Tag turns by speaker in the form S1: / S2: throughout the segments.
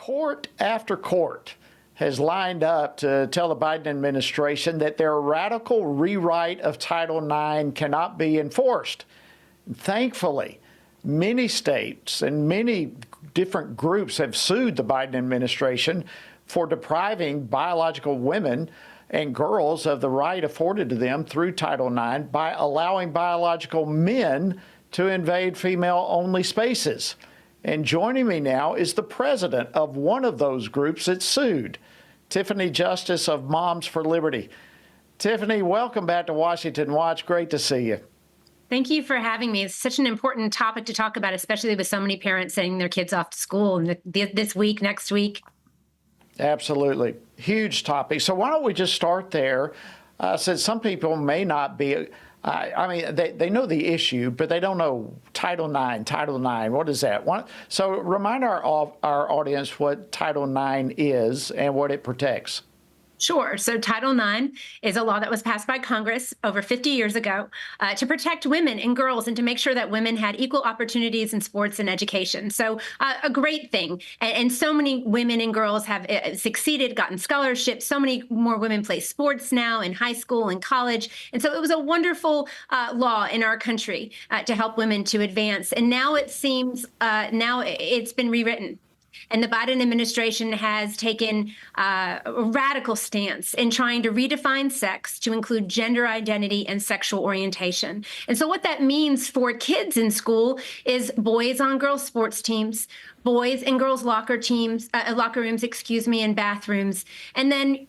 S1: Court after court has lined up to tell the Biden administration that their radical rewrite of Title IX cannot be enforced. Thankfully, many states and many different groups have sued the Biden administration for depriving biological women and girls of the right afforded to them through Title IX by allowing biological men to invade female-only spaces. And joining me now is the president of one of those groups that sued, Tiffany Justice of Moms for Liberty. Tiffany, welcome back to Washington Watch. Great to see you.
S2: Thank you for having me. It's such an important topic to talk about, especially with so many parents sending their kids off to school this week, next week.
S1: Absolutely. Huge topic. So why don't we just start there, since some people may not be, they know the issue, but they don't know Title IX. What is that? So remind our audience what Title IX is and what it protects.
S2: Sure. So Title IX is a law that was passed by Congress over 50 years ago to protect women and girls and to make sure that women had equal opportunities in sports and education. So a great thing. And so many women and girls have succeeded, gotten scholarships. So many more women play sports now in high school and college. And so it was a wonderful law in our country to help women to advance. And now it seems now it's been rewritten. And the Biden administration has taken a radical stance in trying to redefine sex to include gender identity and sexual orientation. And so what that means for kids in school is boys on girls sports teams, boys and girls locker rooms, and bathrooms. And then,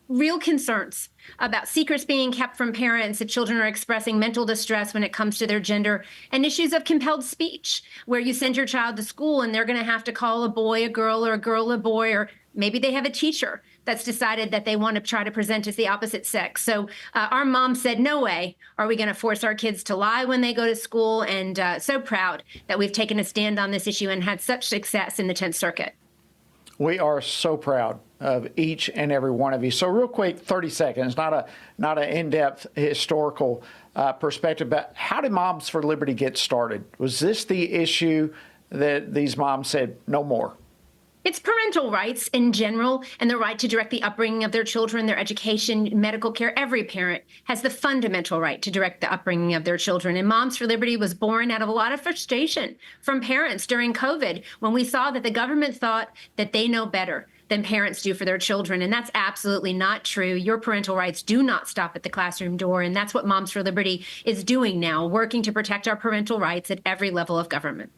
S2: real concerns about secrets being kept from parents if children are expressing mental distress when it comes to their gender, and issues of compelled speech, where you send your child to school and they're going to have to call a boy a girl or a girl a boy, or maybe they have a teacher that's decided that they want to try to present as the opposite sex. So our mom said, no way are we going to force our kids to lie when they go to school, and so proud that we've taken a stand on this issue and had such success in the 10th Circuit.
S1: We are so proud of each and every one of you. So real quick, 30 seconds, not an in-depth historical perspective, but how did Moms for Liberty get started? Was this the issue that these moms said, no more?
S2: It's parental rights in general, and the right to direct the upbringing of their children, their education, medical care. Every parent has the fundamental right to direct the upbringing of their children. And Moms for Liberty was born out of a lot of frustration from parents during COVID, when we saw that the government thought that they know better than parents do for their children. And that's absolutely not true. Your parental rights do not stop at the classroom door. And that's what Moms for Liberty is doing now, working to protect our parental rights at every level of government.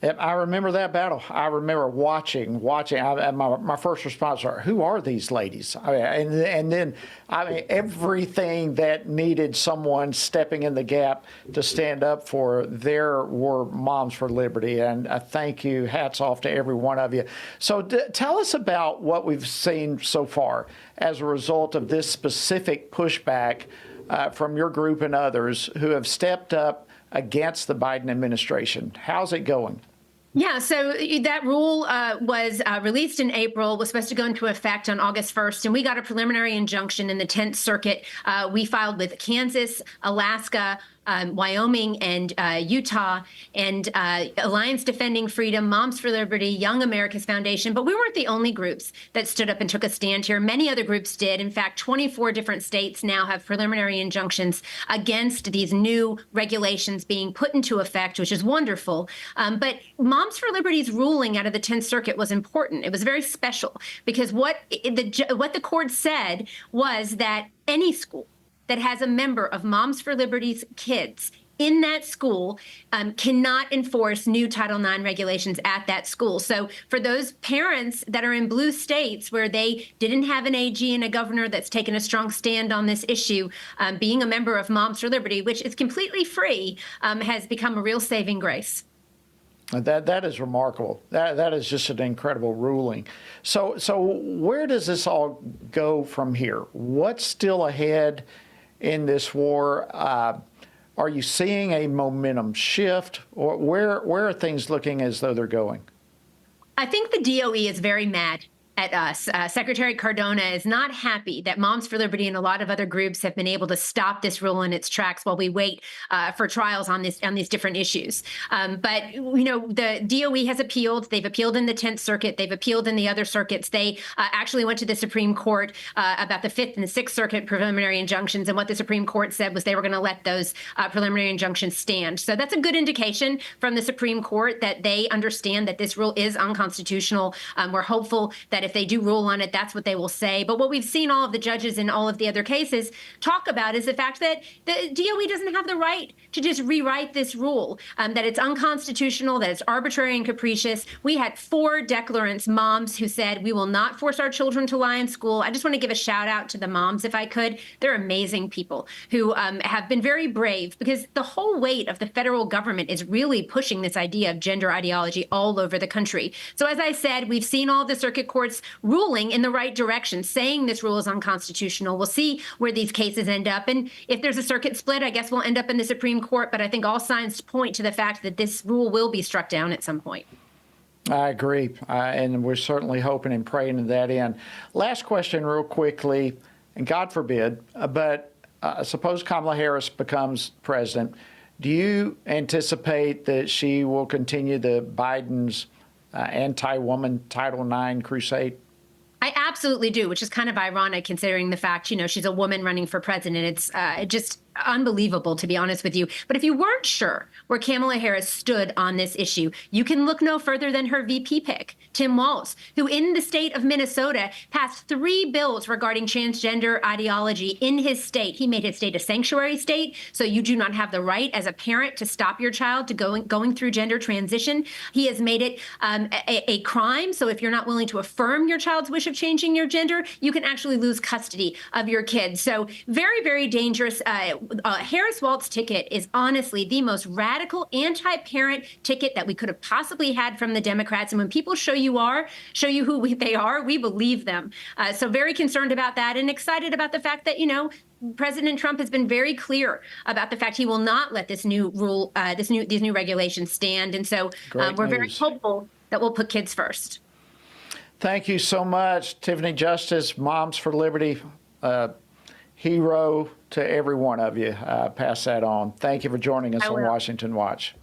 S1: Yep, I remember that battle. I remember watching. My first response was, who are these ladies? And then everything that needed someone stepping in the gap to stand up for, there were Moms for Liberty. And thank you. Hats off to every one of you. So tell us about what we've seen so far as a result of this specific pushback from your group and others who have stepped up against the Biden administration. How's it going?
S2: Yeah, so that rule was released in April, was supposed to go into effect on August 1st, and we got a preliminary injunction in the 10th Circuit. We filed with Kansas, Alaska, Wyoming, and Utah, and Alliance Defending Freedom, Moms for Liberty, Young America's Foundation. But we weren't the only groups that stood up and took a stand here. Many other groups did. In fact, 24 different states now have preliminary injunctions against these new regulations being put into effect, which is wonderful. But Moms for Liberty's ruling out of the 10th Circuit was important. It was very special because what the court said was that any school that has a member of Moms for Liberty's kids in that school cannot enforce new Title IX regulations at that school. So for those parents that are in blue states where they didn't have an AG and a governor that's taken a strong stand on this issue, being a member of Moms for Liberty, which is completely free, has become a real saving grace.
S1: That is remarkable. That is just an incredible ruling. So where does this all go from here? What's still ahead in this war? Are you seeing a momentum shift, or where are things looking as though they're going?
S2: I think the DOE is very mad at us. Secretary Cardona is not happy that Moms for Liberty and a lot of other groups have been able to stop this rule in its tracks while we wait for trials on these different issues. But the DOE has appealed. They've appealed in the 10th Circuit. They've appealed in the other circuits. They actually went to the Supreme Court about the 5th and the 6th Circuit preliminary injunctions, and what the Supreme Court said was they were going to let those preliminary injunctions stand. So that's a good indication from the Supreme Court that they understand that this rule is unconstitutional. We're hopeful that if they do rule on it, that's what they will say. But what we've seen all of the judges in all of the other cases talk about is the fact that the DOE doesn't have the right to just rewrite this rule, that it's unconstitutional, that it's arbitrary and capricious. We had 4 declarants, moms, who said, we will not force our children to lie in school. I just want to give a shout out to the moms, if I could. They're amazing people who have been very brave, because the whole weight of the federal government is really pushing this idea of gender ideology all over the country. So as I said, we've seen all the circuit courts ruling in the right direction, saying this rule is unconstitutional. We'll see where these cases end up. And if there's a circuit split, I guess we'll end up in the Supreme Court. But I think all signs point to the fact that this rule will be struck down at some point.
S1: I agree. And we're certainly hoping and praying to that end. Last question real quickly, and God forbid, but suppose Kamala Harris becomes president. Do you anticipate that she will continue the Biden's anti-woman Title IX crusade?
S2: I absolutely do, which is kind of ironic considering the fact, she's a woman running for president. It's just unbelievable, to be honest with you. But if you weren't sure where Kamala Harris stood on this issue, you can look no further than her VP pick, Tim Walz, who in the state of Minnesota passed 3 bills regarding transgender ideology in his state. He made his state a sanctuary state, so you do not have the right as a parent to stop your child to going through gender transition. He has made it a crime, so if you're not willing to affirm your child's wish of changing your gender, you can actually lose custody of your kid. So very, very dangerous. Harris-Walz ticket is honestly the most radical anti-parent ticket that we could have possibly had from the Democrats. And when people show you who they are, we believe them. So very concerned about that, and excited about the fact that, President Trump has been very clear about the fact he will not let this new rule, these new regulations stand. And so we're very hopeful that we'll put kids first.
S1: Thank you so much, Tiffany Justice, Moms for Liberty. Hero to every one of you. Pass that on. Thank you for joining us on Washington Watch.